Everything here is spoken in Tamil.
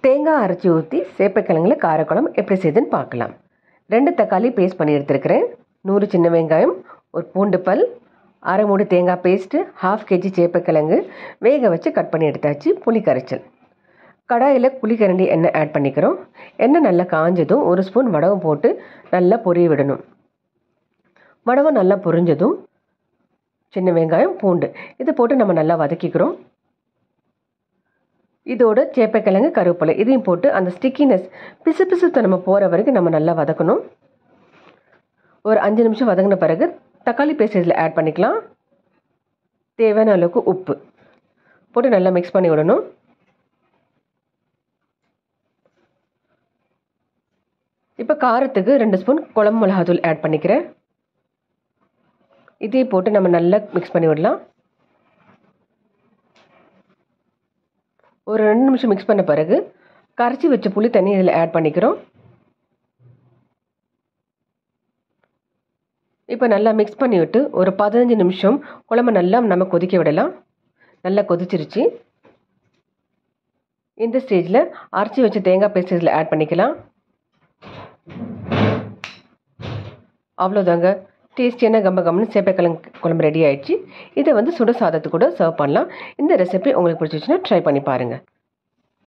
தேங்காய் அரைச்சி ஊற்றி சேப்பக்கிழங்குல காரக்குழம்பு எப்படி செய்யுதுன்னு பார்க்கலாம். 2 தக்காளி பேஸ்ட் பண்ணி எடுத்துருக்கிறேன். 100 சின்ன வெங்காயம், ஒரு பூண்டு பல், அரை மூடி தேங்காய் பேஸ்ட்டு, 1/2 kg சேப்பக்கிழங்கு வேக வச்சு கட் பண்ணி எடுத்தாச்சு. புளி கரைச்சல். கடாயில் குழிக்கரண்டி எண்ணெய் ஆட் பண்ணிக்கிறோம். எண்ணெய் நல்லா காஞ்சதும் 1 ஸ்பூன் வடகம் போட்டு நல்லா பொரிய விடணும். வடகம் நல்லா பொரிஞ்சதும் சின்ன வெங்காயம், பூண்டு இதை போட்டு நம்ம நல்லா வதக்கிக்கிறோம். இதோட சேப்பக்கிழங்கு, கருவேப்பிலை இதையும் போட்டு அந்த ஸ்டிக்கினஸ் பிசு நம்ம போகிற வரைக்கும் நம்ம நல்லா வதக்கணும். ஒரு 5 நிமிஷம் வதங்கின பிறகு தக்காளி பேஸ்ட் இதில் ஆட் பண்ணிக்கலாம். தேவையான அளவுக்கு உப்பு போட்டு நல்லா மிக்ஸ் பண்ணி விடணும். இப்போ காரத்துக்கு 2 ஸ்பூன் குழம்பு மிளகாத்தூள் ஆட் பண்ணிக்கிறேன். இதையும் போட்டு நம்ம நல்லா மிக்ஸ் பண்ணி விடலாம். ஒரு 2 நிமிஷம் மிக்ஸ் பண்ண பிறகு கரைச்சி வச்ச புளி தண்ணி இதில் ஆட் பண்ணிக்கிறோம். இப்போ நல்லா மிக்ஸ் பண்ணி விட்டு ஒரு 15 நிமிஷம் குழம்பு நல்லா நம்ம கொதிக்க விடலாம். நல்லா கொதிச்சிருச்சு. இந்த ஸ்டேஜில் அரைச்சி வச்ச தேங்காய் பேஸ்ட் இதில் ஆட் பண்ணிக்கலாம். அவ்வளோதாங்க, டேஸ்டியான கம்மன்னு சேப்பக்கிழங்கு குழம்பு ரெடி ஆயிடுச்சு. இதை சுட சாதத்து கூட சர்வ் பண்ணலாம். இந்த ரெசிபி உங்களுக்கு பிடிச்சிச்சுன்னா ட்ரை பண்ணி பாருங்கள்.